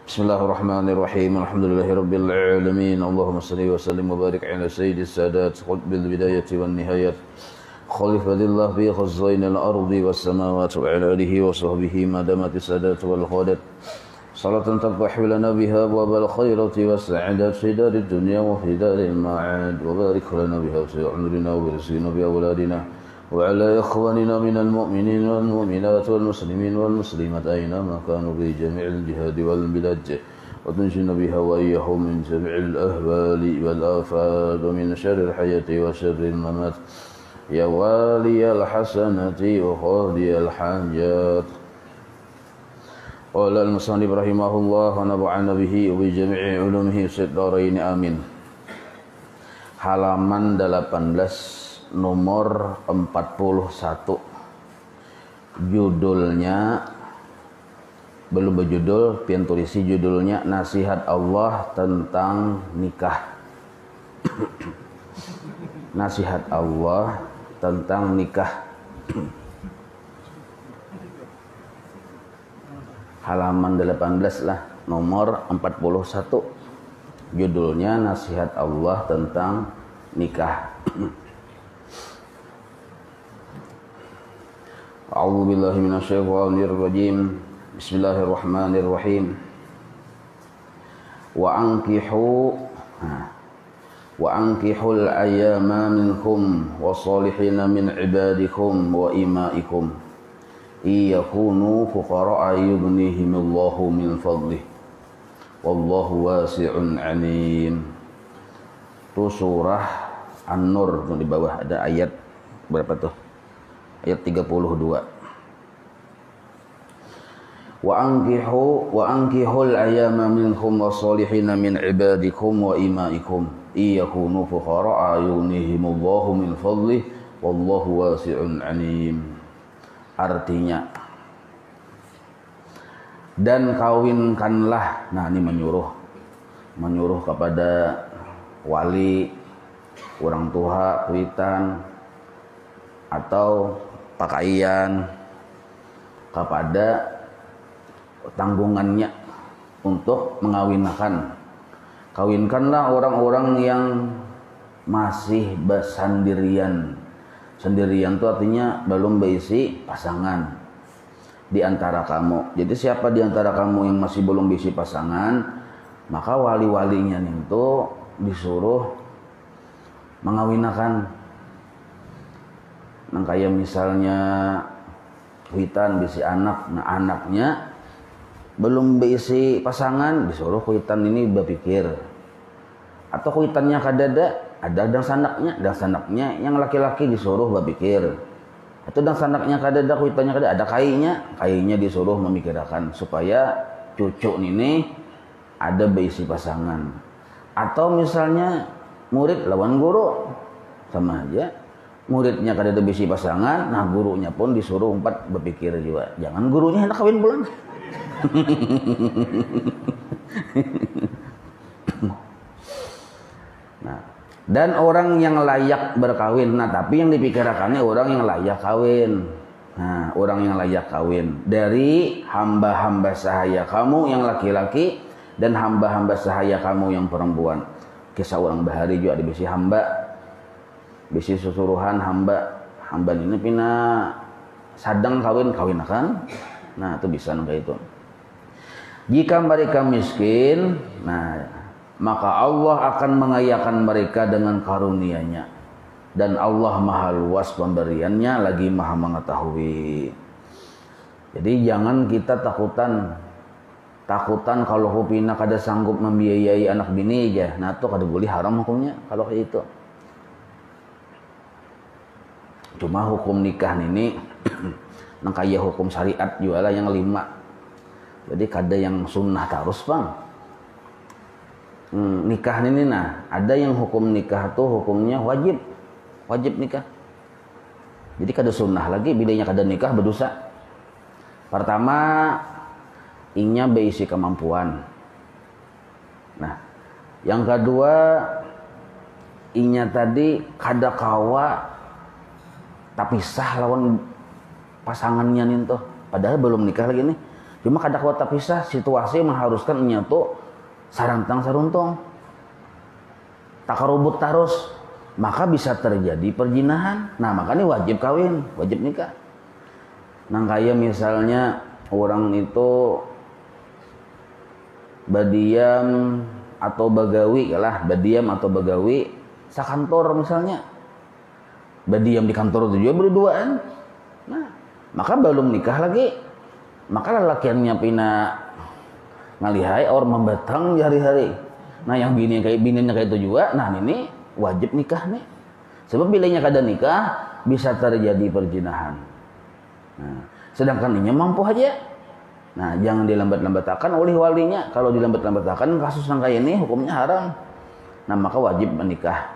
Bismillahirrahmanirrahim. Alhamdulillahirabbil alamin. Allahumma shalli wa sallim wa barik ala sayyidis sadat qutbil bidayati wan nihayat. Khalifadillah bi khazainil ardi was samawati wa ala alihi wa sahbihi ma damatis sadat wal qadat. Salatan taftahu lana biha abwabal khairati was sa'adat fi darid dunya wa fi daril ma'ad. Wa barik lana biha fi umrina wa rizqina bi awladina. وعلى إخواننا من المؤمنين والمؤمنات والمسلمين والمسلمات أينما كانوا بجميع الجهاد والبلاد وتنجينا بها وإياهم من جميع الأهوال والآفات ومن شر الحياة وشر الممات يا والي الحسنة وقاضي الحاجات. قال المصنف رحمه الله ونفعنا به وبجميع علومه في الدارين آمين. Halaman 18 nomor 41, judulnya belum berjudul, pian tulisi judulnya Nasihat Allah tentang nikah. Nasihat Allah tentang nikah. Halaman 18 lah, nomor 41, judulnya Nasihat Allah tentang nikah. A'udzu billahi minasyaitonir rajim. Bismillahirrahmanirrahim. Wa ankihul ayyama minkum wassalihina min ibadikum wa imaikum iyakunu fuqara'a yughnihimullahu min fadlih wallahu wasi'un 'alim. Itu surah An-Nur, di bawah ada ayat berapa tuh? Ayat 32. Wa ankihul ayyama minkum wassalihina min ibadikum wa imaikum iyakunu fuqara'a yughnihimullahu min fadlih wallahu wasi'un 'alim. Artinya, dan kawinkanlah. Nah, ini menyuruh kepada wali, orang tua, kuitan atau pakaian kepada tanggungannya untuk mengawinkan. Kawinkanlah orang-orang yang masih bersendirian. Sendirian itu artinya belum berisi pasangan di antara kamu. Jadi siapa di antara kamu yang masih belum berisi pasangan, maka wali-walinya itu disuruh mengawinkan. Nah, kayak misalnya kuitan bisi anak, nah anaknya belum berisi pasangan, disuruh kuitan ini berpikir. Atau kuitannya kadada, ada dan sanaknya yang laki-laki disuruh berpikir. Atau dan sanaknya kadada, kuitannya kadada, ada kainya disuruh memikirkan supaya cucu ini ada berisi pasangan. Atau misalnya murid lawan guru, sama aja. Muridnya kada ada bisi pasangan, nah gurunya pun disuruh empat berpikir juga. Jangan gurunya hendak kawin bulan. Nah, dan orang yang layak berkawin. Nah, tapi yang dipikirkannya orang yang layak kawin. Nah, orang yang layak kawin dari hamba-hamba sahaya kamu yang laki-laki dan hamba-hamba sahaya kamu yang perempuan. Kisah orang bahari juga ada bisi hamba, bisi susuruhan hamba ini pina sadang kawin akan. Nah, itu bisa kayak itu. Jika mereka miskin, nah maka Allah akan mengayakan mereka dengan karunia-Nya, dan Allah maha luas pemberiannya lagi maha mengetahui. Jadi jangan kita takutan kalau hupina kada sanggup membiayai anak bini aja. Nah, itu kada boleh, haram hukumnya kalau kayak itu. Cuma hukum nikah ini nang kaya hukum syariat juga lah yang 5. Jadi kada yang sunnah terus bang. Nikah ini nah ada yang hukum nikah tuh hukumnya wajib nikah. Jadi kada sunnah lagi, bedanya kada nikah berdosa. Pertama, inya berisi kemampuan. Nah, yang kedua, inya tadi kada kawa tapi sah lawan pasangannya nih tuh, padahal belum nikah lagi nih. Cuma kada kuat pisah, situasi mengharuskan menyatu sarantang saruntung. Takarubut terus, maka bisa terjadi perjinahan. Nah, makanya wajib kawin, wajib nikah. Nah, kayak misalnya orang itu badiam atau bagawi lah, badiam atau bagawi sakantor misalnya. Badiam di kantor itu juga berduaan. Nah, maka belum nikah lagi. Maka lelakiannya pina ngalihai or membatang hari-hari. Nah, yang bininya kayak itu juga. Nah, ini wajib nikah nih. Sebab bilanya kada nikah bisa terjadi perjinahan. Nah, sedangkan ini mampu aja. Nah, jangan dilambat-lambatakan oleh walinya. Kalau dilambat-lambatakan kasus yang kayak ini hukumnya haram. Nah, maka wajib menikah.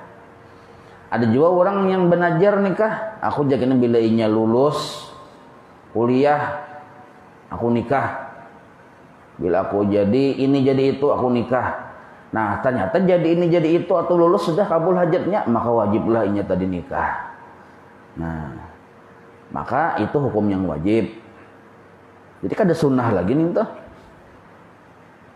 Ada juga orang yang benajar nikah. Aku jakin bila inya lulus kuliah, aku nikah. Bila aku jadi ini jadi itu, aku nikah. Nah, ternyata jadi ini jadi itu atau lulus sudah kabul hajatnya, maka wajiblah inya tadi nikah. Nah, maka itu hukum yang wajib. Jadi kan ada sunnah lagi nih tuh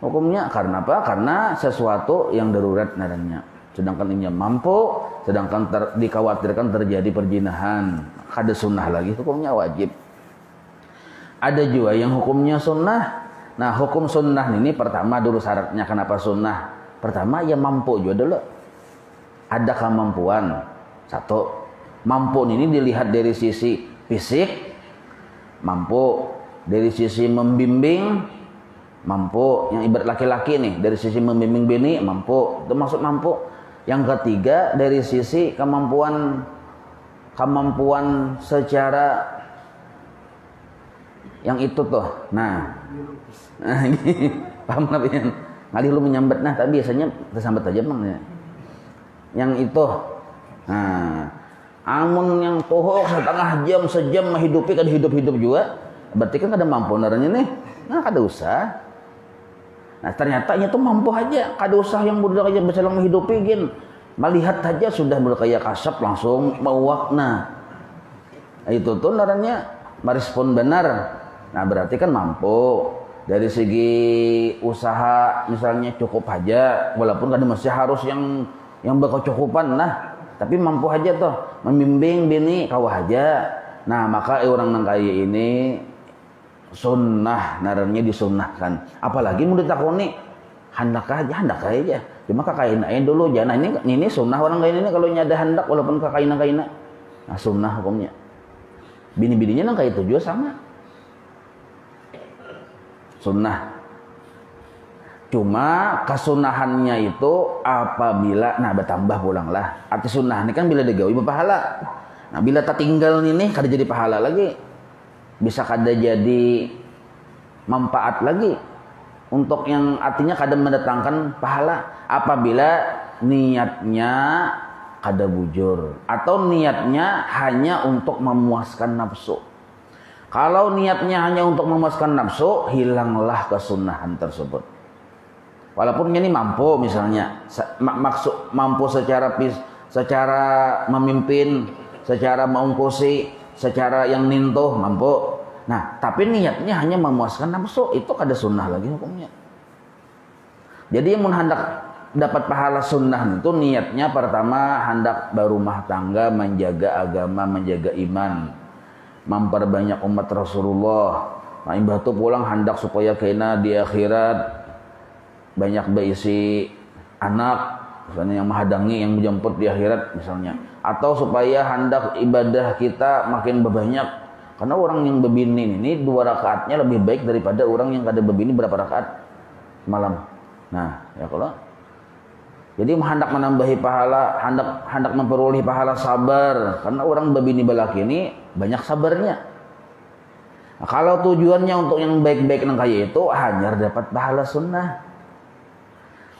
hukumnya. Karena apa? Karena sesuatu yang darurat naranya. Sedangkan ini mampu, sedangkan dikhawatirkan terjadi perjinahan, ada sunnah lagi, hukumnya wajib. Ada juga yang hukumnya sunnah. Nah, hukum sunnah ini pertama dulu syaratnya kenapa sunnah? Pertama ya mampu juga dulu. Ada kemampuan. Satu, mampu ini dilihat dari sisi fisik, mampu dari sisi membimbing, mampu. Yang ibarat laki-laki nih, dari sisi membimbing bini mampu. Itu maksud mampu. Yang ketiga dari sisi kemampuan secara yang itu tuh. Nah, paham nggak ya? Ngalih lu menyambat, nah tapi biasanya tersambat aja bang ya. Yang itu, nah, amun yang tohok setengah jam sejam menghidupi kan hidup juga, berarti kan kada mampu naranya nih, nah kada usah. Nah ternyata nya tuh mampu aja, kada usah yang budak aja berselang menghidupi gin, melihat aja sudah berkaya kasap langsung mauak. Nah itu tuh naranya merespon benar. Nah berarti kan mampu. Dari segi usaha misalnya cukup aja, walaupun kadang masih harus yang berkecukupan lah, tapi mampu aja tuh membimbing bini kau aja. Nah maka orang nang kaya ini sunnah, naranya disunnahkan. Apalagi mau ditakoni hendak aja. Cuma kakain dulu jangan. Nah, ini sunnah orang kaya ini kalau nyada hendak walaupun kakain. Nah sunnah hukumnya. Bini-bininya nang kaya itu juga sama. Sunnah. Cuma kesunahannya itu apabila bertambah pulanglah. Arti sunnah ini kan bila digawi berpahala. Nah bila tak tinggal ini kada jadi pahala lagi. Bisa kada jadi manfaat lagi. Untuk yang artinya kada mendatangkan pahala. Apabila niatnya kada bujur. Atau niatnya hanya untuk memuaskan nafsu. Kalau niatnya hanya untuk memuaskan nafsu, hilanglah kesunahan tersebut. Walaupun ini mampu misalnya, maksud mampu secara memimpin, secara mengungkusi, secara yang nintuh mampu. Nah, tapi niatnya hanya memuaskan nafsu, itu kada sunnah lagi hukumnya. Jadi yang hendak dapat pahala sunnah itu niatnya pertama hendak berumah tangga, menjaga agama, menjaga iman. Memperbanyak umat Rasulullah. Nah, imbah tu pulang hendak supaya kena di akhirat banyak berisi anak, misalnya yang menghadangi, yang menjemput di akhirat misalnya. Atau supaya hendak ibadah kita makin berbanyak. Karena orang yang berbini ini 2 rakaatnya lebih baik daripada orang yang kada berbini berapa rakaat malam. Nah, ya kalau jadi hendak menambahi pahala, hendak memperoleh pahala sabar. Karena orang berbini balaki ini banyak sabarnya. Nah, kalau tujuannya untuk yang baik-baik nang kaya itu hanya dapat pahala sunnah.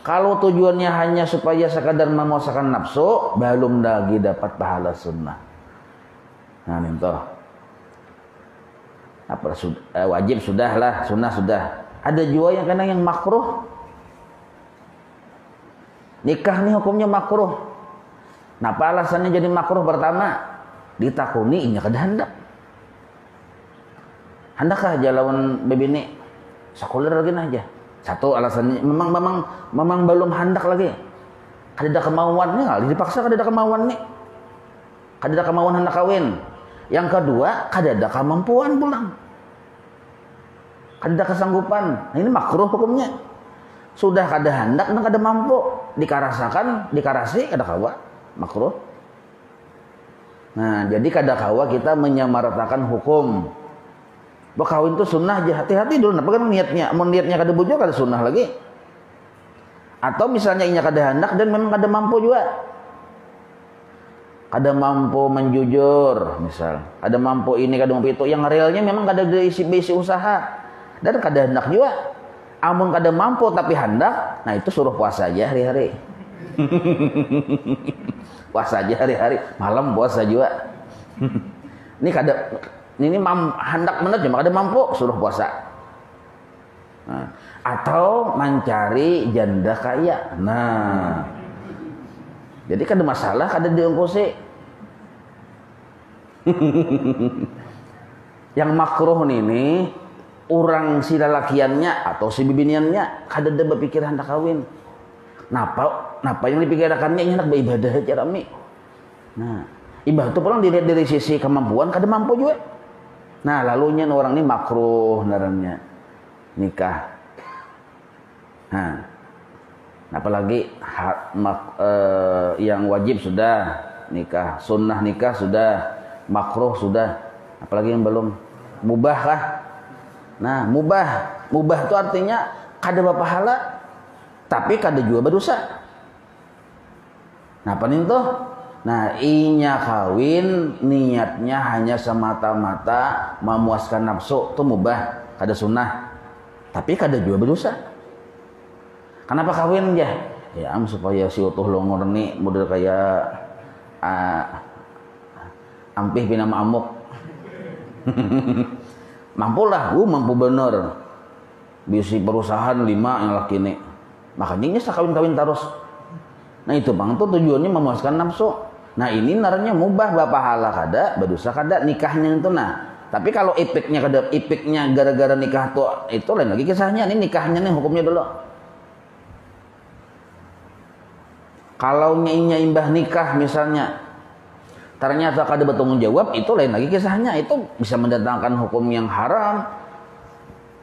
Kalau tujuannya hanya supaya sekadar memuaskan nafsu, belum lagi dapat pahala sunnah. Nah, itu. Wajib sudahlah, sunnah sudah. Ada juga yang kena yang makruh. Nikah nih hukumnya makruh. Nah, apa alasannya jadi makruh? Pertama, ditakuni inya kada hendak. Hendakkah aja lawan bebini? sekuler lagi aja. Satu alasannya memang belum handak lagi. Kada kemauannya kali dipaksa, kada kemauan nih. Kada kemauan hendak kawin. Yang kedua, kada kemampuan pulang. Kada kesanggupan. Nah, ini makruh hukumnya. Sudah kada hendak dan kada mampu, dikarasakan, dikarasi kada kawa, makruh. Nah, jadi kada kawa kita menyamaratakan hukum. Bahwa kawin itu sunnah aja, hati-hati dulu. Kenapa kan niatnya? Mau niatnya kada bujur kada sunnah lagi. Atau misalnya inya kada hendak dan memang kada mampu juga. Kada mampu menjujur, misal. Kada mampu ini, kada mampu itu. Yang realnya memang kada diisi usaha. Dan kada hendak juga. Amun kada mampu tapi hendak, nah itu suruh puasa aja hari-hari. Puasa aja hari-hari, malam puasa juga. Ini hendak bener cuma kada mampu, suruh puasa. Nah, atau mencari janda kaya. Nah, jadi kada masalah, kada diungkusi. Yang makruh nih orang si lalakiannya atau si bibiniannya kada ada berpikir hendak kawin. Napa yang dipikirkannya ini hendak beribadah aja rami. Nah, ibadah itu pulang dilihat dari sisi kemampuan kada mampu juga. Nah, lalunya orang ini makruh narannya nikah. Nah, apalagi yang wajib sudah nikah, sunnah nikah sudah, makruh sudah, apalagi yang belum mubah kah? Nah, mubah itu artinya kada berpahala tapi kada juga berdosa. Nah, apa nih tuh? Nah, inya kawin niatnya hanya semata-mata memuaskan nafsu, itu mubah, kada sunnah. Tapi kada juga berdosa. Kenapa kawin ya? Ya, supaya si utuh longor nih model kayak ampih pinama amuk. Mampulah, mampu bener. Bisi perusahaan 5 yang laki nih. Makanya ini kawin-kawin terus. Nah itu bang, itu tujuannya memuaskan nafsu. Nah ini naranya mubah, berpahala kada, berdosa kada, nikahnya itu nah. Tapi kalau ipiknya gara-gara nikah tuh itu lain lagi kisahnya. Ini nikahnya nih hukumnya dulu. Kalau inya imbah nikah misalnya, ternyata kada bertanggung jawab, itu lain lagi kisahnya. Itu bisa mendatangkan hukum yang haram,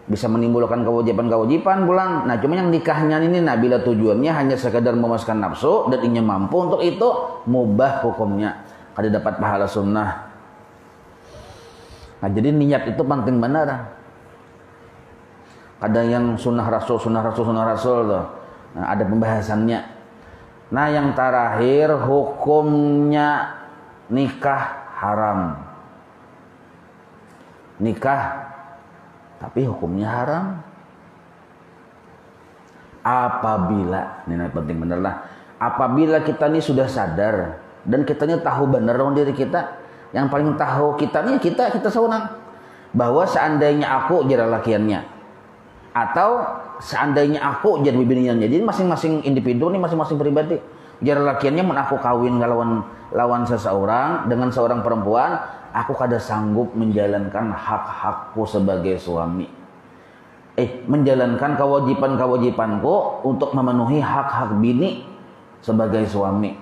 bisa menimbulkan kewajiban-kewajiban pulang. Nah cuma yang nikahnya ini, nah bila tujuannya hanya sekedar memuaskan nafsu dan inya mampu untuk itu, mubah hukumnya, kada dapat pahala sunnah. Nah jadi niat itu penting benar. Ada yang sunnah rasul tuh. Nah, ada pembahasannya. Nah yang terakhir hukumnya nikah haram. Nikah tapi hukumnya haram. Apabila, ini penting bener lah. Apabila kita ini sudah sadar dan kita ini tahu bener dong diri kita. Yang paling tahu kita nih kita seorang. Bahwa seandainya aku jadi lakiannya atau seandainya aku jadi bibiniannya. Jadi masing-masing individu nih, masing-masing pribadi. Jadi lakiannya mun aku kawin lawan seseorang dengan seorang perempuan, aku kada sanggup menjalankan hak-hakku sebagai suami. Menjalankan kewajiban-kewajibanku untuk memenuhi hak-hak bini sebagai suami.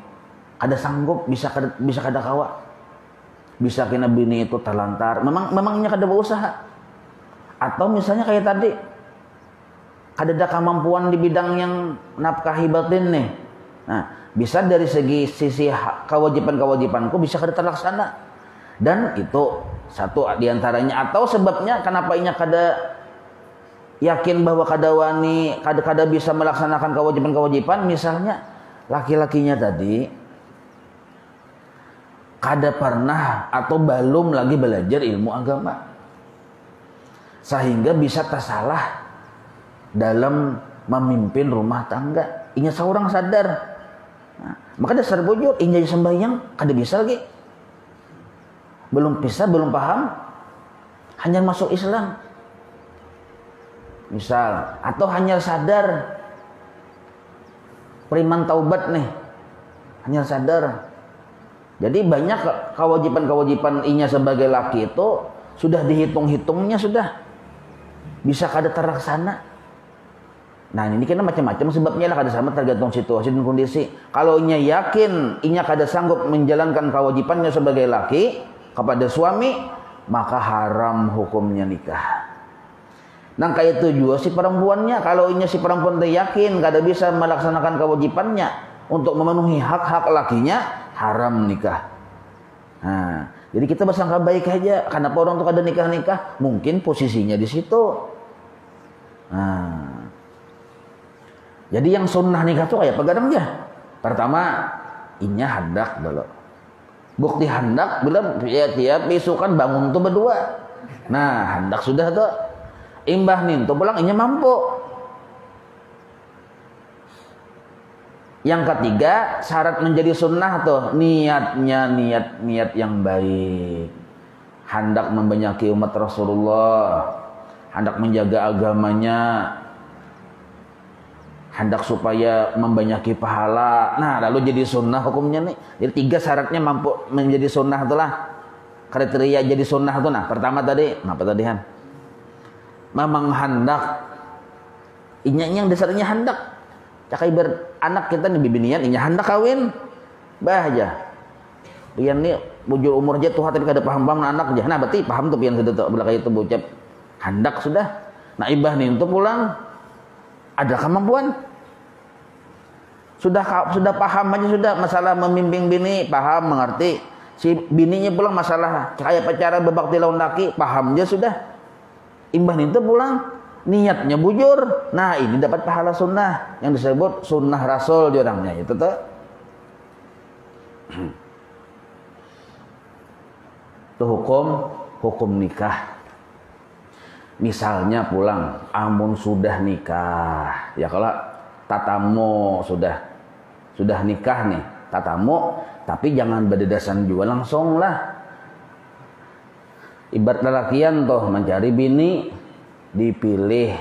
Kada sanggup, bisa kada kawa. Bisa kena bini itu terlantar. Memangnya kada berusaha. Atau misalnya kayak tadi, kada ada kemampuan di bidang yang nafkahi batin nih. Nah, bisa dari sisi kewajiban-kewajibanku bisa kada terlaksana. Dan itu satu diantaranya. Atau sebabnya kenapa inya kada yakin bahwa kada bisa melaksanakan kewajiban-kewajiban. Misalnya laki-lakinya tadi kada pernah atau belum lagi belajar ilmu agama, sehingga bisa tersalah dalam memimpin rumah tangga. Inya seorang sadar, nah, maka dasar bujur inya sembahyang kada bisa lagi, belum bisa, belum paham, hanya masuk Islam misal, atau hanya sadar beriman taubat nih, hanya sadar. Jadi banyak kewajiban-kewajiban inya sebagai laki itu sudah dihitung-hitungnya sudah. bisa kada terlaksana. Nah ini kena macam-macam sebabnya lah, kada sama tergantung situasi dan kondisi. Kalau inya yakin inya kada sanggup menjalankan kewajibannya sebagai laki kepada suami, maka haram hukumnya nikah. Nah kayak itu juga si perempuannya, kalau inya si perempuan yakin kada bisa melaksanakan kewajibannya untuk memenuhi hak-hak lakinya, haram nikah. Nah, jadi kita bersangka baik aja. Kenapa orang tuh kada nikah-nikah? Mungkin posisinya di situ. Nah, jadi yang sunnah nikah tuh kayak pegadang aja. Pertama, inya hendak dulu. Bukti hendak bila tiap isukan bangun tuh berdua. Nah, hendak sudah tuh. Imbah nih tuh pulang inya mampu. Yang ketiga, syarat menjadi sunnah tuh niatnya niat yang baik. Hendak membenyaki umat Rasulullah, hendak menjaga agamanya, hendak supaya membenyaki pahala. Nah, lalu jadi sunnah hukumnya nih. Jadi 3 syaratnya mampu menjadi sunnah itulah. Kriteria jadi sunnah itu. Nah, pertama tadi, apa tadi Han? Memang hendak. Inya yang dasarnya hendak. Cakai beranak kita nih bibinian, inya hendak kawin. Bah aja. Pian nih bujur umur aja tuh tapi kada paham-paham anak aja. Nah, berarti paham tuh pian sudah tuh belakang itu bocap hendak sudah. Nah, ibah nih untuk pulang ada kemampuan. Sudah paham aja sudah masalah membimbing bini, paham mengerti. Si bininya pulang masalah kayak cara berbakti lawan laki, paham aja sudah. Imbah nih pulang niatnya bujur. Nah, ini dapat pahala sunnah yang disebut sunnah rasul di orangnya itu tuh. Itu hukum nikah. Misalnya pulang, amun sudah nikah, ya kalau tatamu sudah nikah nih, tatamu, tapi jangan berdadasan juga langsung lah. Ibarat lelakian toh mencari bini, dipilih.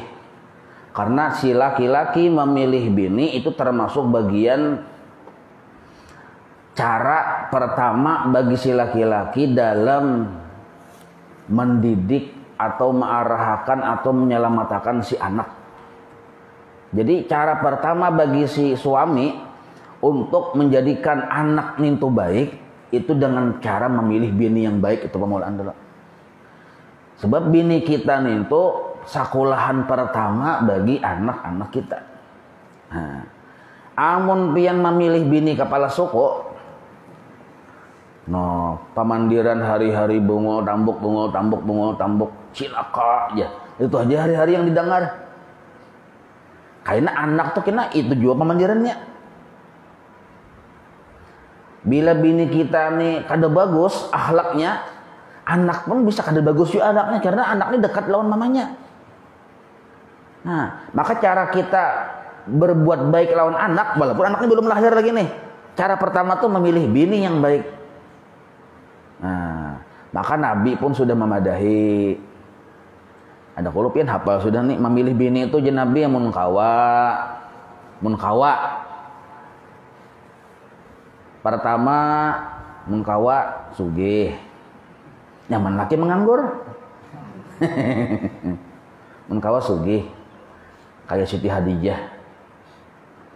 Karena si laki-laki memilih bini itu termasuk bagian cara pertama bagi si laki-laki dalam mendidik atau mengarahkan atau menyelamatkan si anak. Jadi cara pertama bagi si suami untuk menjadikan anak nintu baik itu dengan cara memilih bini yang baik. Itu pemulaan dulu. Sebab bini kita nintu sekolahan pertama bagi anak-anak kita. Nah, amun pian memilih bini kepala suku, no, pamandiran hari-hari bungo tambuk cilaka aja. Itu aja hari-hari yang didengar. Karena anak tuh kena itu juga pamandirannya. Bila bini kita nih kada bagus akhlaknya, anak pun bisa kada bagus juga anaknya karena anaknya dekat lawan mamanya. Nah, maka cara kita berbuat baik lawan anak walaupun anaknya belum lahir lagi nih. Cara pertama tuh memilih bini yang baik. Nah, maka Nabi pun sudah memadahi. Ada kulupian hafal sudah nih memilih bini itu jen Nabi yang munkawa. Pertama munkawa sugih. Nyaman laki menganggur. Munkawa sugih. Kayak Siti Hadijah.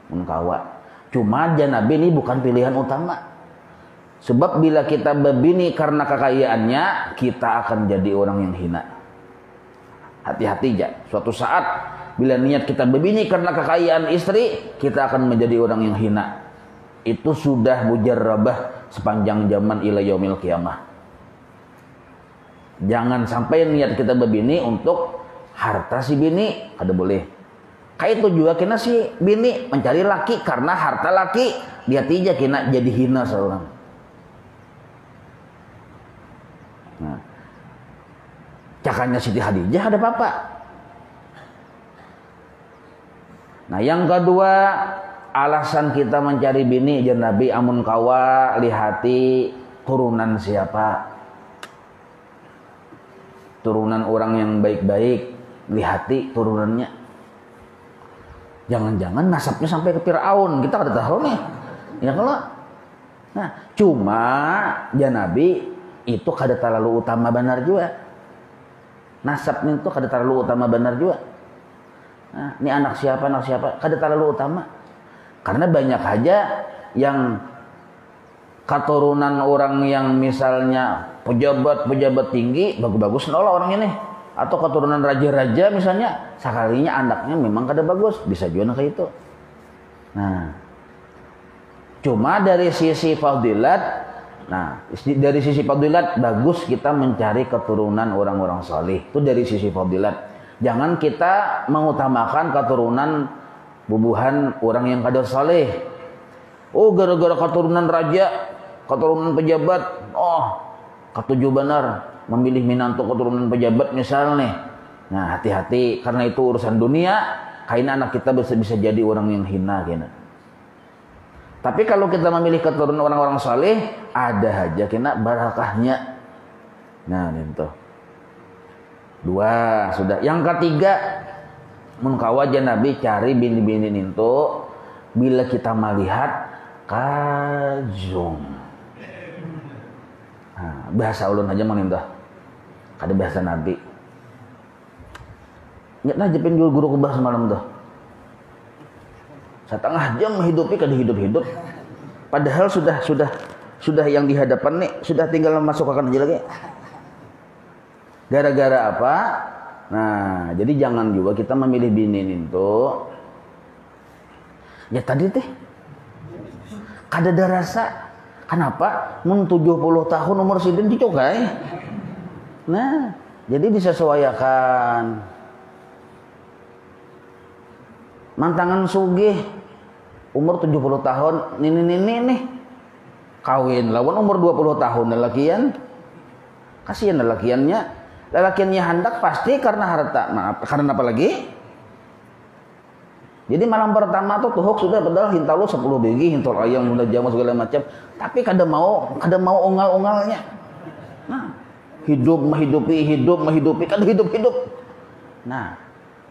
Munkawa. Cuma jen Nabi ini bukan pilihan utama. Sebab bila kita berbini karena kekayaannya, kita akan jadi orang yang hina. Hati-hati ya. Suatu saat bila niat kita berbini karena kekayaan istri, kita akan menjadi orang yang hina. Itu sudah mujarrabah sepanjang zaman ila yaumil qiyamah. Jangan sampai niat kita berbini untuk harta si bini, kada boleh. Kayak itu juga kena si bini mencari laki karena harta laki, dia tidak kena jadi hina seorang. Nah, cakanya Siti Hadijah ada apa? Nah, yang kedua alasan kita mencari bini jan Nabi amun kawa lihati turunan siapa? Turunan orang yang baik-baik, lihati turunannya. Jangan-jangan nasabnya sampai ke Firaun, kita kada tahu nih. Ya kalau. Nah, cuma jan Nabi itu kada terlalu utama benar juga. Nasab itu kada terlalu utama benar juga. Nah, ini anak siapa kada terlalu utama. Karena banyak aja yang keturunan orang yang misalnya pejabat tinggi, bagus-bagus nolak orang ini. Atau keturunan raja-raja misalnya, sekalinya anaknya memang kada bagus, bisa juga kayak itu. Nah, cuma dari sisi fadilat, bagus kita mencari keturunan orang-orang saleh. Itu dari sisi fadilat. Jangan kita mengutamakan keturunan bubuhan orang yang kada saleh. Oh, gara-gara keturunan raja, keturunan pejabat, ketujuh benar memilih minantu keturunan pejabat misalnya. Nah, hati-hati karena itu urusan dunia. Karena anak kita bisa jadi orang yang hina kena. Tapi kalau kita memilih keturunan orang-orang saleh, ada aja kena barakahnya. Nah, itu. 2 sudah. Yang ketiga, mun kawaja Nabi cari bini-bini itu bila kita melihat kajung. Nah, bahasa ulun aja menintah. Ada bahasa Nabi. Ingat aja penjual guru kubah semalam tuh. Setengah jam menghidupi kada hidup-hidup. Padahal sudah yang di hadapan nih sudah tinggal memasukkan aja lagi. Gara-gara apa? Nah, jadi jangan juga kita memilih bini itu. Ya tadi teh kada ada rasa. Kenapa? Mun 70 tahun umur sidin dicokai. Nah, jadi disesuaikan. Mantangan sugih umur 70 tahun nih kawin lawan umur 20 tahun lelakian. Kasihan lelakiannya. Lelakiannya hendak pasti karena harta. Maaf, karena apa lagi? Jadi malam pertama tuh tuhuk sudah padahal hintalu 10 begi, hintal ayam, muda jamu segala macam. Tapi kada mau ongal-ongalnya. Nah, menghidupi, kada hidup. Nah,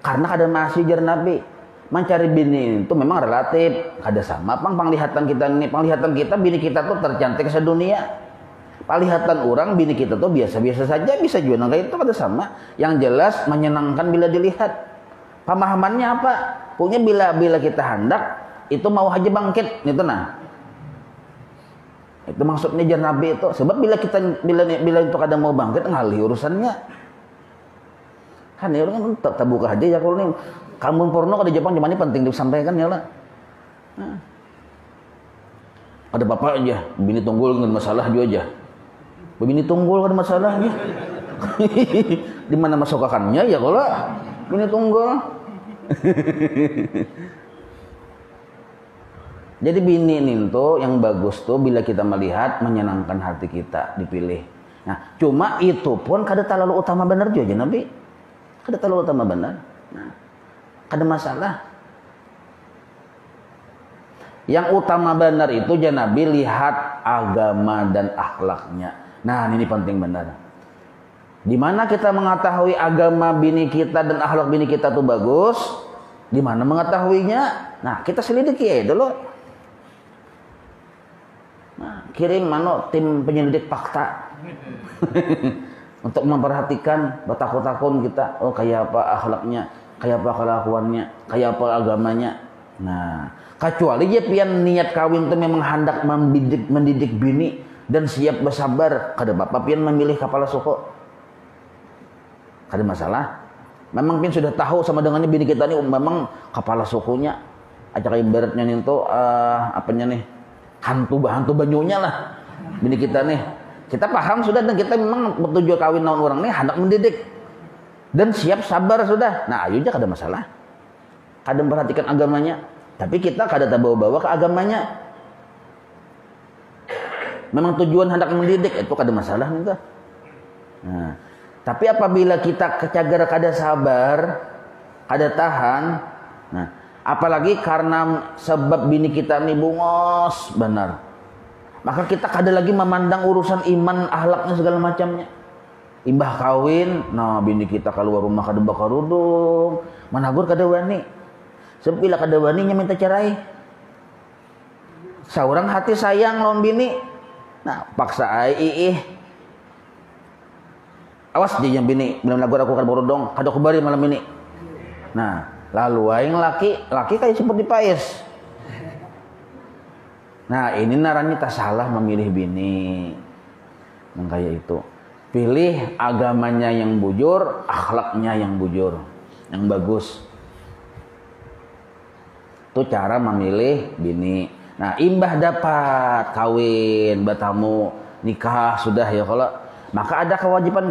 karena kada masih jar Nabi. Mencari bini itu memang relatif, kada sama. Penglihatan kita bini kita tuh tercantik sedunia. Penglihatan orang bini kita tuh biasa-biasa saja, bisa juga kayak itu kada sama. Yang jelas menyenangkan bila dilihat. Pemahamannya apa? Pokoknya bila kita hendak itu mau haji bangkit itu nah. Itu maksudnya jar Nabi itu. Sebab bila itu kada mau bangkit ngalih urusannya. Kan ya orang kan terbuka aja ya kalau nih kampung porno di Jepang gimana penting disampaikan ya lah. Nah. Ada bapak aja, bini tunggul dengan masalah juga aja. Bini tunggul ada masalahnya. Di mana masukakannya ya kalau bini tunggul. Jadi bini itu yang bagus tuh bila kita melihat menyenangkan hati kita dipilih. Nah, cuma itu pun kada terlalu utama benar juga Nabi. Kada terlalu utama benar. Nah, kada masalah. Yang utama benar itu Nabi lihat agama dan akhlaknya. Nah, ini penting benar. Di mana kita mengetahui agama bini kita dan akhlak bini kita tuh bagus? Di mana mengetahuinya? Nah, kita selidiki ya dulu. Nah, kirim tim penyelidik fakta untuk memperhatikan bertakun-takun kita. Oh, kayak apa akhlaknya, kayak apa kelakuannya, kayak apa agamanya. Nah, kecuali dia pian niat kawin itu memang hendak mendidik bini dan siap bersabar. Kada bapak pian memilih kepala suku. Kada masalah. Memang pin sudah tahu sama dengannya bini kita ini memang kepala sukunya. Acak ibaratnya nih tuh apanya nih? Hantu banyunya lah. Bini kita nih. Kita paham sudah dan kita memang bertujuan kawin lawan orang nih hendak mendidik. Dan siap sabar sudah. Nah, ayo aja kada masalah. Kada memperhatikan agamanya. Tapi kita kada terbawa-bawa ke agamanya. Memang tujuan hendak mendidik itu kada masalah nih tuh. Nah, tapi apabila kita kecagar kada sabar, kada tahan, nah, apalagi karena sebab bini kita ini bungos benar, maka kita kada lagi memandang urusan iman, akhlaknya segala macamnya. Imbah kawin, nah bini kita keluar rumah kada bakarudung, managur kada wani. Sebab bila kada waninya minta cerai. Seorang hati sayang lawan bini, nah paksa ai awas dia yang bini belum lagu aku kan borodong kado kembali malam ini. Nah lalu aing laki kayak seperti pais. Nah ini naranya tak salah memilih bini yang kayak itu. Pilih agamanya yang bujur, akhlaknya yang bujur, yang bagus. Itu cara memilih bini. Nah imbah dapat kawin batamu nikah sudah ya kalau maka ada kewajiban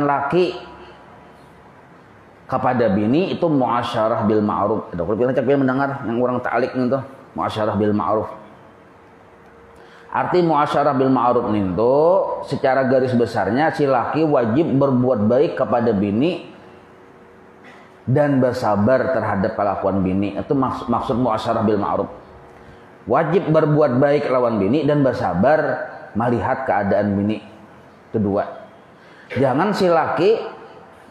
laki kepada bini itu muasyarah bil ma'ruf. Ada kalau kita mendengar yang orang ta'alik itu muasyarah bil ma'ruf. Arti muasyarah bil ma'ruf itu secara garis besarnya si laki wajib berbuat baik kepada bini dan bersabar terhadap kelakuan bini. Itu maksud muasyarah bil ma'ruf. Wajib berbuat baik lawan bini dan bersabar melihat keadaan bini. Kedua, jangan si laki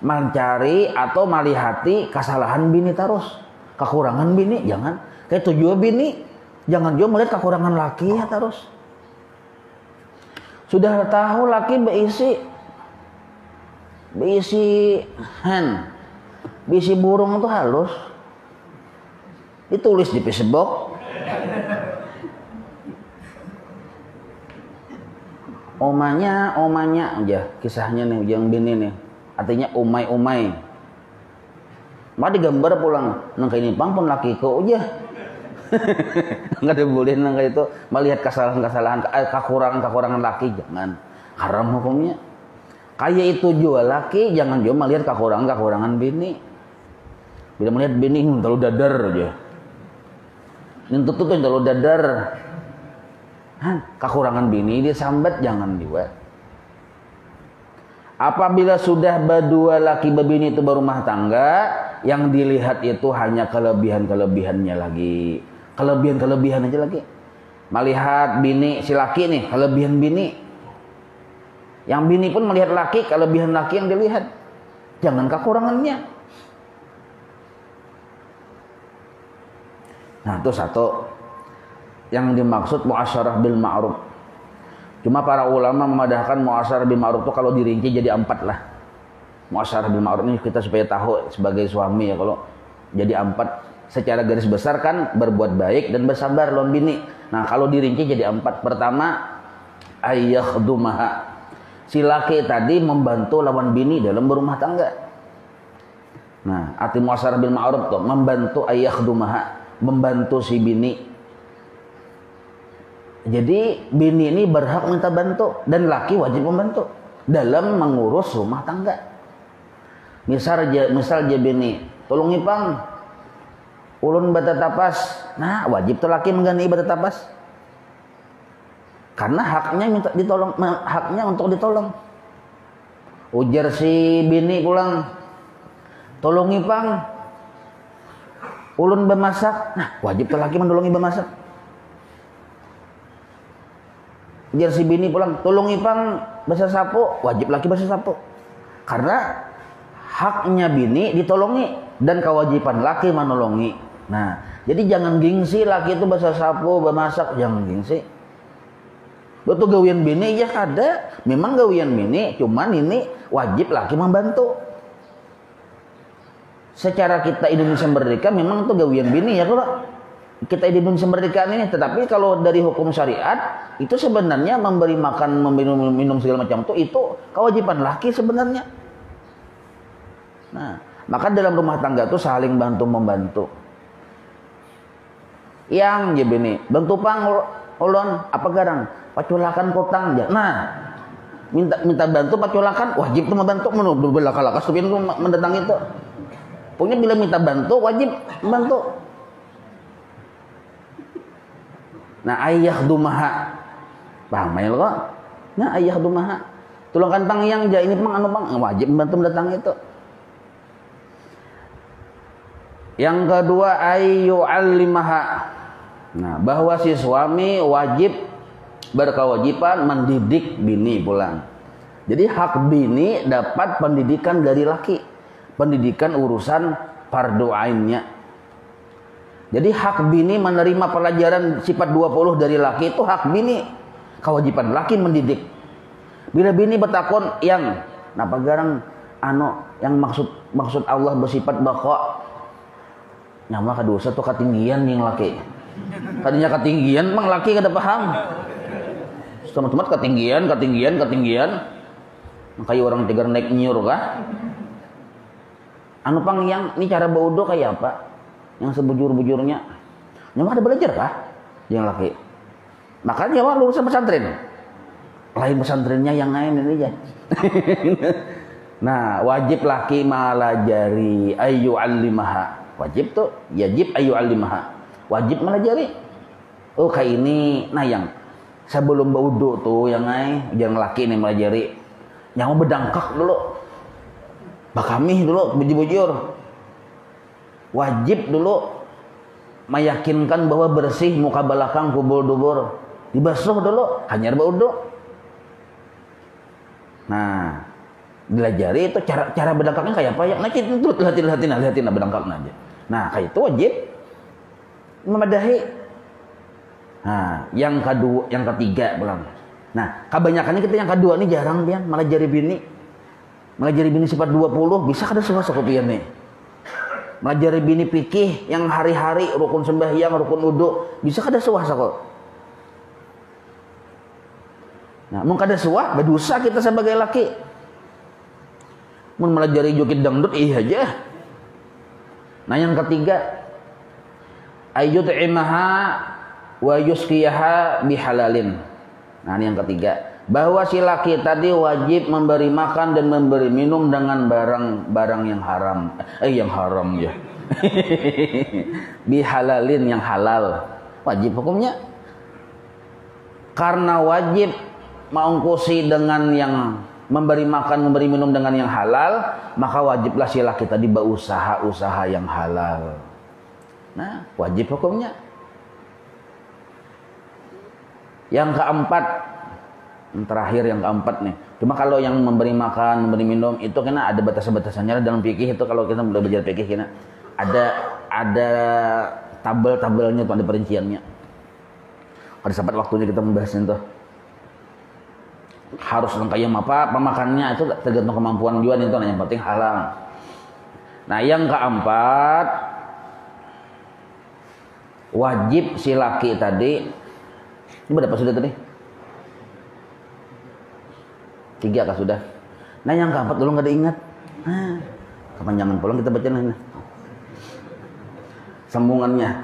mencari atau melihati kesalahan bini terus, kekurangan bini jangan. Kayak tujuan bini jangan juga melihat kekurangan laki ya terus. Sudah tahu laki berisi burung itu halus, ditulis di Facebook. Omanya aja kisahnya nih yang bini nih, artinya umai. Mau digambar pulang, nangka ini pang pun laki ko aja. Nggak boleh nangka itu melihat kesalahan kekurangan laki jangan, haram hukumnya. Kayak itu jual laki jangan juga melihat kekurangan bini. Bila melihat bini terlalu dadar aja, ini tuh terlalu dadar. Kekurangan bini dia sambat jangan dibuat. Apabila sudah berdua laki berbini itu berumah tangga, yang dilihat itu hanya kelebihannya lagi. Kelebihan aja lagi. Melihat bini si laki nih, kelebihan bini. Yang bini pun melihat laki, kelebihan laki yang dilihat. Jangan kekurangannya. Nah, itu satu yang dimaksud muasyarah bil ma'ruf. Cuma para ulama memadahkan muasyarah bil ma'ruf itu kalau dirinci jadi 4 lah. Muasyarah bil ma'ruf ini kita supaya tahu sebagai suami ya, kalau jadi 4 secara garis besar kan berbuat baik dan bersabar lawan bini. Nah, kalau dirinci jadi 4. Pertama, ayyakhdhumaha. Si laki tadi membantu lawan bini dalam berumah tangga. Nah, arti muasyarah bil ma'ruf tuh membantu ayyakhdhumaha, membantu si bini. Jadi bini ini berhak minta bantu dan laki wajib membantu dalam mengurus rumah tangga. Misal aja bini, tolong ipang ulun bata tapas. Nah, wajib tuh laki mengganti bata tapas. Karena haknya minta ditolong, haknya untuk ditolong. Ujar si bini pulang, tolong ipang ulun bemasak. Nah, wajib tuh laki menolongi bemasak. Ujar si bini pulang, tolong ipang basa sapu, wajib laki basa sapu. Karena haknya bini ditolongi dan kewajiban laki menolongi. Nah, jadi jangan gengsi laki itu basa sapu, bemasak, jangan gengsi. Betul gawian bini ya ada, memang gawian bini, cuman ini wajib laki membantu. Secara kita Indonesia merdeka memang itu gawian bini ya kalau kita di Indonesia merdeka ini, tetapi kalau dari hukum syariat itu sebenarnya memberi makan, minum segala macam itu kewajiban laki sebenarnya. Nah, maka dalam rumah tangga itu saling bantu membantu. Yang ya bini, bantu pang ulun apa garang, paculakan kotang ya. Nah, minta bantu paculakan, wajib tuh membantu, belaka-lakas tapi itu mendatang itu. Pokoknya bila minta bantu wajib membantu. Nah, ayyakhdhumaha. Paham ya kok? Nah, ayyakhdhumaha. Tulung kantang yang ja ini pang anu pang wajib membantu mendatang itu. Yang kedua ayyu'allimaha. Nah, bahwa si suami wajib berkewajiban mendidik bini pulang. Jadi hak bini dapat pendidikan dari laki. Pendidikan urusan fardu ainnya. Jadi hak bini menerima pelajaran sifat 20 dari laki itu hak bini. Kewajiban laki mendidik. Bila bini betakon yang napa garang yang maksud Allah bersifat baqa. Nyama kadosa tuh ketinggian yang laki. Tadinya ketinggian mang laki kada paham. Teman-teman ketinggian. Kayak orang tegar naik nyur kah? Pang yang ini cara baudo kayak apa? Yang sebujur-bujurnya. Nyama ada belajar kah? Yang laki. Makanya wah lulusan pesantren. Lain pesantrennya yang lain ini aja. Nah, wajib laki malajari ayu alimaha. Wajib tuh, yajib ayu alimaha. Wajib malajari. Oh kayak ini, nah yang sebelum baudo tuh yang lain, jangan laki nih malajari. Yang mau bedangkak dulu. Bakamih dulu, bujur-bujur. Wajib dulu meyakinkan bahwa bersih muka belakang kubul dubur. Dibasuh dulu, hanya baudo. Nah, belajari itu cara bedangkaknya kayak apa ya? Nah, itu lihatin bedangkaknya aja. Nah, kayak itu wajib memadahi. Nah, yang ketiga pulang. Nah, kebanyakannya kita yang kedua nih jarang dia malah jari bini. Malah jari bini sifat 20 bisa kada suka kopian nih. Malah jari bini pikih yang hari-hari rukun sembahyang, rukun wudu bisa kada suah kok. Nah, mun kada suah berdosa kita sebagai laki. Mun melajari joget dangdut aja. Nah, yang ketiga ayyut'imaha wa yusqiyaha bihalalin. Nah, ini yang ketiga, bahwa si laki tadi wajib memberi makan dan memberi minum dengan barang-barang yang haram. Yang haram ya. Bihalalin yang halal. Wajib hukumnya. Karena wajib mengungkusi dengan yang memberi makan, memberi minum dengan yang halal, maka wajiblah si laki tadi berusaha-usaha yang halal. Nah, wajib hukumnya. Yang keempat, yang terakhir yang keempat nih. Cuma kalau yang memberi makan, memberi minum itu kena ada batas-batasannya dalam fikih itu. Kalau kita boleh belajar fikih kena ada tabel-tabelnya tuh, ada perinciannya. Pada saat waktunya kita membahas itu. Harus kayak apa pemakannya itu tergantung kemampuan juga itu, yang penting halal. Nah, yang keempat wajib si laki tadi ini berapa sudah tadi? 3 kah sudah? Nah, yang keempat dulu nggak ada ingat. Kepanjangan pulang kita baca nih sambungannya.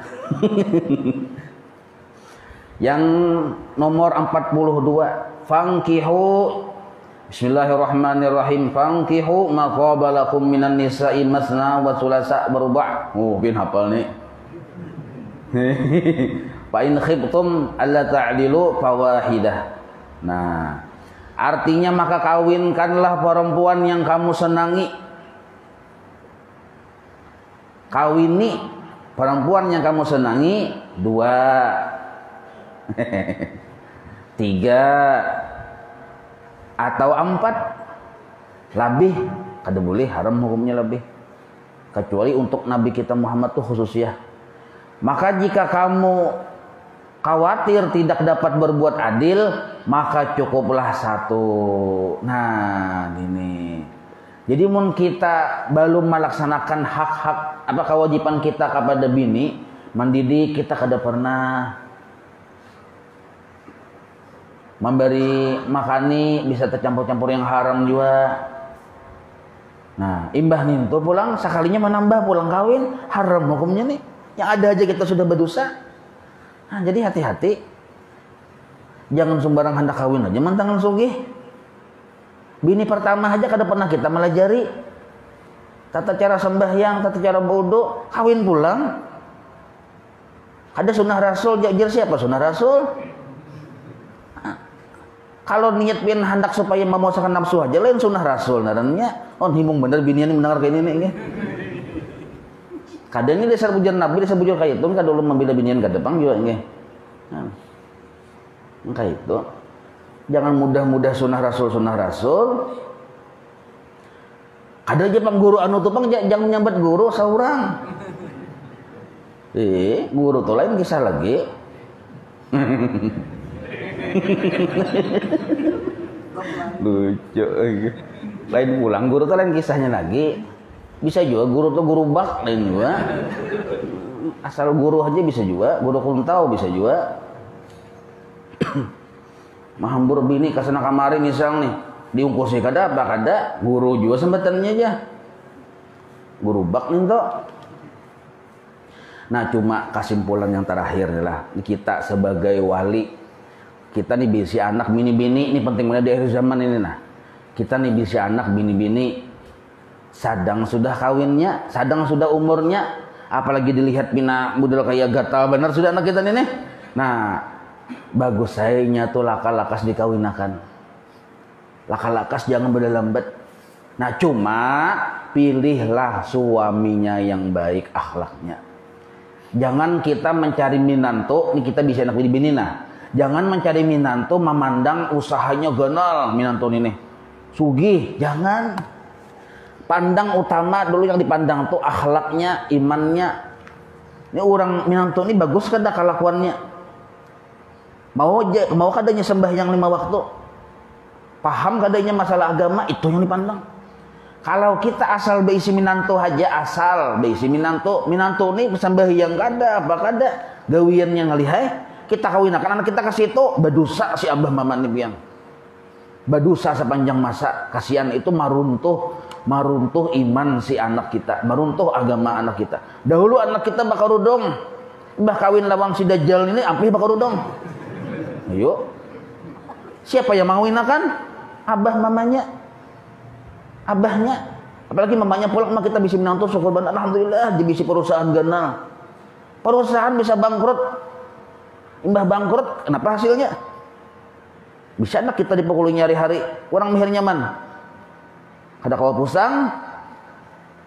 Yang nomor 42, fankihu bismillahirrahmanirrahim, fankihu ma qabalakum minan nisa'i masna wa thulatsa wa ruba'. Bin hafal nih. Fa in khiftum alla ta'dilu fawahidah. Nah, artinya maka kawinkanlah perempuan yang kamu senangi. Kawini perempuan yang kamu senangi 2 3 atau 4 lebih kada boleh, haram hukumnya lebih, kecuali untuk Nabi kita Muhammad tuh khusus ya. Maka jika kamu khawatir tidak dapat berbuat adil, maka cukuplah 1. Nah, ini jadi mun kita belum melaksanakan hak-hak apa kewajiban kita kepada bini mendidik, kita kada pernah memberi makani, bisa tercampur-campur yang haram juga. Nah, imbah nih tuh pulang sekalinya menambah pulang kawin, haram hukumnya nih. Yang ada aja kita sudah berdosa. Nah, jadi hati-hati. Jangan sembarang hendak kawin aja mantangan sugih. Bini pertama aja kada pernah kita melajari tata cara sembahyang, tata cara wudu, kawin pulang. Ada sunnah Rasul, jajar siapa sunnah Rasul? Kalau niat pian hendak supaya memuaskan nafsu aja lain sunnah Rasul narannya. Oh, himung bener binian mendengar kayak ini nih. Kadang ini dasar bujan Nabi, dasar bujan kayak itu kan dulu membela binian ke depan juga nggih. Nah, kayak itu. Jangan mudah-mudah sunnah Rasul. Ada aja pang guru anu tuh pang jangan nyambat guru seorang. Guru tuh lain kisah lagi. Lucu. Lain pulang guru tuh lain kisahnya lagi. Bisa juga guru tuh guru bak lain juga. Asal guru aja bisa juga, guru kuntau bisa juga. Mahambur bini kasana kamari misal nih, diungkusi kada apa kada, guru juga sembatannya aja. Guru bak nih tuh. Nah cuma kesimpulan yang terakhir adalah kita sebagai wali, kita nih bisi anak bini-bini, ini penting banget di akhir zaman ini nah. Kita nih bisi anak bini-bini, sadang sudah kawinnya, sadang sudah umurnya, apalagi dilihat bina model kayak gatal bener sudah anak kita nih. Nah bagus sayanya tuh laka-lakas dikawinakan, laka-lakas jangan berlambat. Nah cuma pilihlah suaminya yang baik akhlaknya. Jangan kita mencari minantu, ini kita bisa anak bini-bini nah. Jangan mencari minantu memandang usahanya ganal minantu ini. Sugih, jangan. Pandang utama dulu yang dipandang tuh akhlaknya, imannya. Ini orang minantu ini bagus kada kelakuannya. Mau kadanya sembahyang 5 waktu. Paham kadanya masalah agama, itu yang dipandang. Kalau kita asal beisi minantu aja, asal beisi minantu nih sembahyang kada apa kada, gawiannya ngalihai, kita kawinakan anak kita ke situ, berdosa si abah mama nih biang. Berdosa sepanjang masa, kasihan itu maruntuh iman si anak kita, maruntuh agama anak kita. Dahulu anak kita bakal rudong, bah kawin lawang si dajjal ini ampih bakal rudong. Ayo. Siapa yang mengawinakan? Abah mamanya. Abahnya. Apalagi mamanya pulang mah kita bisa menantu syukur banget alhamdulillah di bisi perusahaan ganal. Perusahaan bisa bangkrut. Imbah bangkrut, kenapa hasilnya? Bisa anak kita dipukuli nyari-hari, orang mihir nyaman. Kada kawa pusang.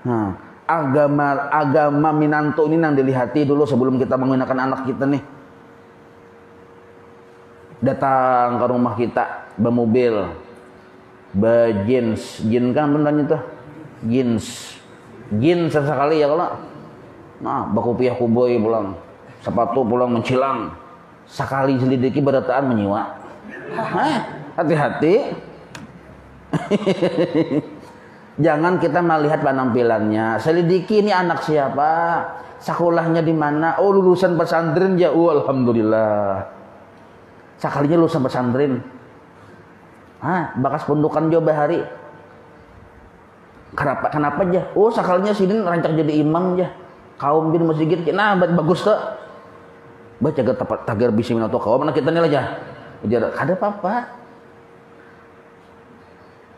Nah, agama minantu ini yang dilihati dulu sebelum kita menggunakan anak kita nih. Datang ke rumah kita bermobil, berjeans, jin kan beneran itu, jeans sesekali ya kalau, nah bakupiah kuboy pulang, sepatu pulang mencilang, sekali selidiki berataan menyiwa, hati-hati, jangan kita melihat penampilannya, selidiki ini anak siapa, sekolahnya di mana, oh lulusan pesantren ya, alhamdulillah. Sekalinya lulusan pesantren, bakas pundukan coba hari. Kenapa aja? Oh sekalinya sini rancang jadi imam aja. Kaum bin masjid, nah bagus tuh. Baca tagar bisi minantu kaum anak kita nih aja. Ada apa?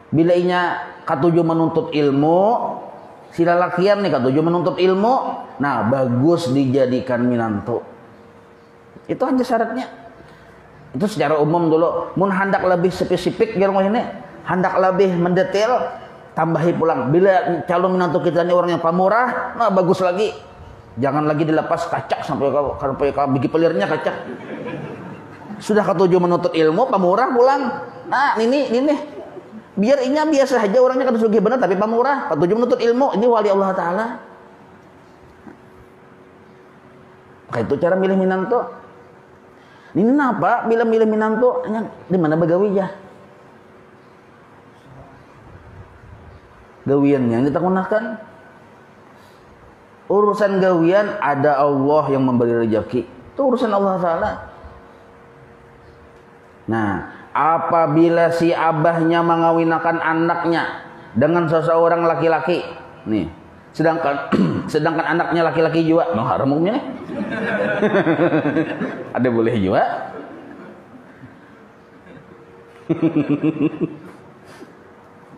Bila inya katuju menuntut ilmu, si lalakian nih katuju menuntut ilmu, nah bagus dijadikan minantu. Itu aja syaratnya. Itu secara umum dulu. Mun hendak lebih spesifik di rumah ini, hendak lebih mendetail, tambahi pulang. Bila calon minantu kita ini orang yang pamurah, nah bagus lagi. Jangan lagi dilepas kacak sampai bigi pelirnya kacak. Sudah ketujuh menuntut ilmu, pamurah pulang. Nah ini biar inya biasa saja orangnya kada sugih benar tapi pamurah. Ketujuh menuntut ilmu, ini wali Allah Taala. Kayak itu cara milih minantu. Ini kenapa bila milih minantu di mana begawi ya? Gawiannya yang kita gunakan. Urusan gawian ada Allah yang memberi rezeki. Itu urusan Allah Taala. Nah, apabila si abahnya mengawinakan anaknya dengan seseorang laki-laki, nih, sedangkan anaknya laki-laki juga, no haram hukumnya nih. Ada boleh juga.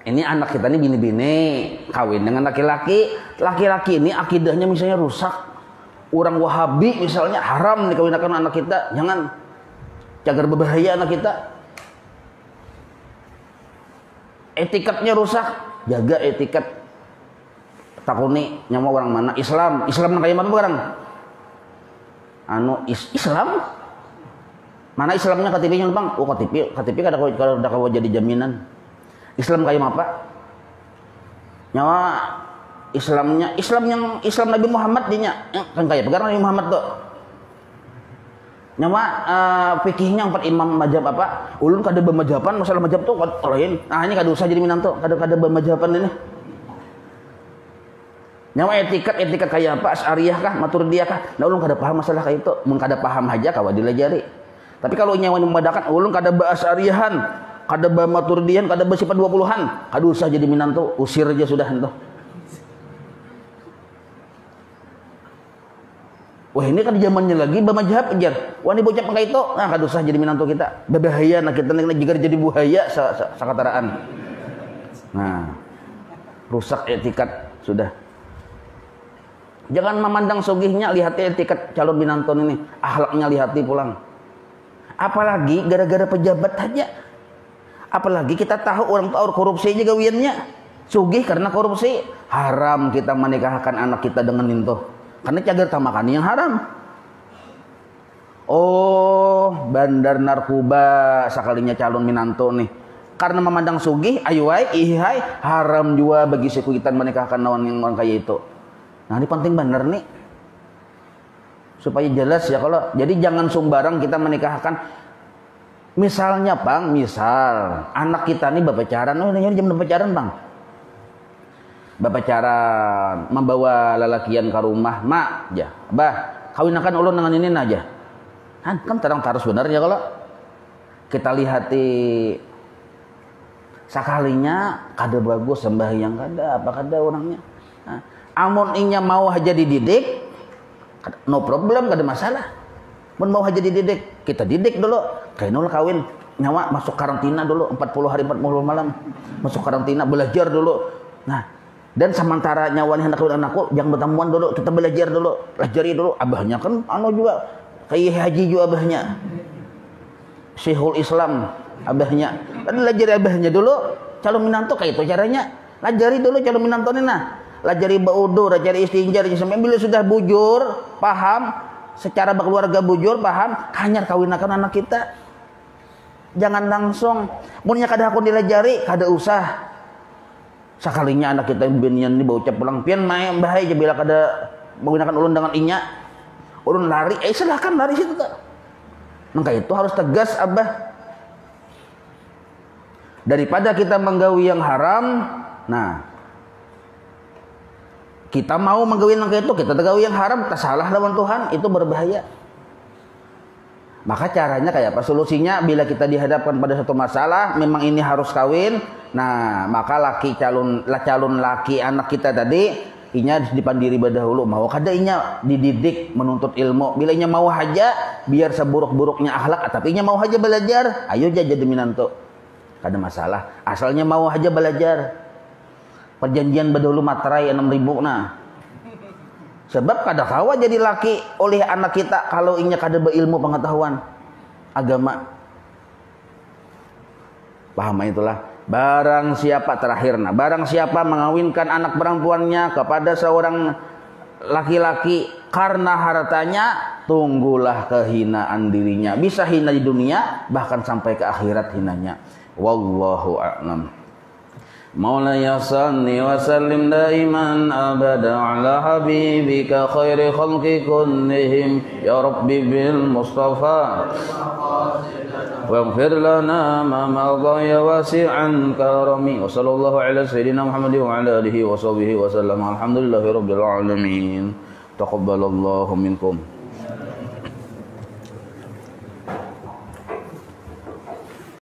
Ini anak kita ini bini-bini kawin dengan laki-laki. Laki-laki ini akidahnya misalnya rusak. Orang Wahabi misalnya haram dikawinkan anak kita. Jangan. Cagar berbahaya anak kita. Etikatnya rusak. Jaga etikat. Takuni nyawa orang mana? Islam kayak mana barang? Islam? Mana Islamnya KTP-nya bang? Oh KTP kada kau jadi jaminan. Islam kayak apa? Nyawa Islam Nabi Muhammad dinya kan kayak pegang Nabi Muhammad tuh. Nyawa fikihnya 4 imam mazhab apa? Ulun kada bemazhaban masalah mazhab tuh lain. Nah ini kada usah jadi minanto, kada bemazhaban ini. Nyawa etikat kayak apa? Asy'ariyah kah, Maturidiyah kah? Nah ulun kada paham masalah kayak itu. Mun kada paham aja kawa dilajari. Tapi kalau nyawa memadakan ulun kada ba Asy'ariyahan, kada ba Maturidiyan, kada ba sifat 20-an, kada usah jadi minanto, usir aja sudah ento. Wah ini kan zamannya lagi bermazhab ajar. Wah ini bocah pakai itu, nah kada usah jadi minanto kita. Berbahaya nak kita jika jadi buaya sakataraan. Nah, rusak etikat sudah. Jangan memandang sugihnya, lihat etikat calon minanto ini, akhlaknya lihati pulang. Apalagi gara-gara pejabat aja. Apalagi kita tahu orang tahu korupsi aja gawiannya. Sugih karena korupsi, haram kita menikahkan anak kita dengan itu. Karena cagar tamakan yang haram. Oh, bandar narkoba sekalinya calon minanto nih. Karena memandang sugih, ayuai, ihai, haram juga bagi suku kita menikahkan lawan yang orang kaya itu. Nah, ini penting benar nih. Supaya jelas ya kalau. Jadi jangan sembarang kita menikahkan. Misalnya, Bang, misal anak kita nih berpacaran, oh ini jam berpacaran, Bang. Berpacaran, membawa lelakian ke rumah, mak, ya, bah, kawinakan ulun dengan ini aja. Kan terang tarus benar ya kalau kita lihat sekalinya kada bagus sembahyang kada, apa kada orangnya. Nah, amun inya mau aja dididik, no problem, kada masalah. Mun mau aja dididik, kita didik dulu. Kayak nol kawin, nyawa masuk karantina dulu 40 hari 40 malam. Masuk karantina, belajar dulu. Nah, dan sementara nyawanya hendak kawin anakku, jangan bertemuan dulu, kita belajar dulu, pelajari dulu. Abahnya kan juga kayak haji juga abahnya. Syekhul Islam abahnya. Kan belajar abahnya dulu, calon minanto kayak itu caranya. Lajari dulu calon minanto ini nah. Lajari baudur, lajari istinja, sampai bila sudah bujur, paham, secara berkeluarga bujur, paham, hanya kawinakan anak kita. Jangan langsung, munnya kada aku dilajari, kada usah. Sekalinya anak kita binian ini bau cap pulang pian main bahaya aja bila kada menggunakan ulun dengan inya. Ulun lari, silahkan lari situ tak. Maka itu harus tegas abah. Daripada kita menggawi yang haram, nah kita mau menggawi yang itu, kita tergawi yang haram, tak salah lawan Tuhan, itu berbahaya. Maka caranya kayak apa? Solusinya bila kita dihadapkan pada satu masalah, memang ini harus kawin. Nah, maka calon laki anak kita tadi, inya dipandiri badahulu. Mau kada inya dididik menuntut ilmu. Bila inya mau aja, biar seburuk-buruknya akhlak, tapi inya mau aja belajar, ayo aja jadi minanto. Kada masalah. Asalnya mau aja belajar. Perjanjian badahulu materai 6.000 nah. Sebab kada kawa jadi laki oleh anak kita kalau inya kada berilmu pengetahuan agama. Paham itulah. Barang siapa terakhir nah, barang siapa mengawinkan anak perempuannya kepada seorang laki-laki karena hartanya, tunggulah kehinaan dirinya. Bisa hina di dunia, bahkan sampai ke akhirat hinanya. Wallahu a'lam. Maulaya salli wa sallim daiman abada ala habibika khairi khalqi kullihim ya rabbi bil mustafa waghfir lana ma madha ya wasi'an karami wa sallallahu ala sayyidina Muhammad wa ala alihi wa sahbihi wa sallam alhamdulillahi rabbil alamin taqabbalallahu minkum.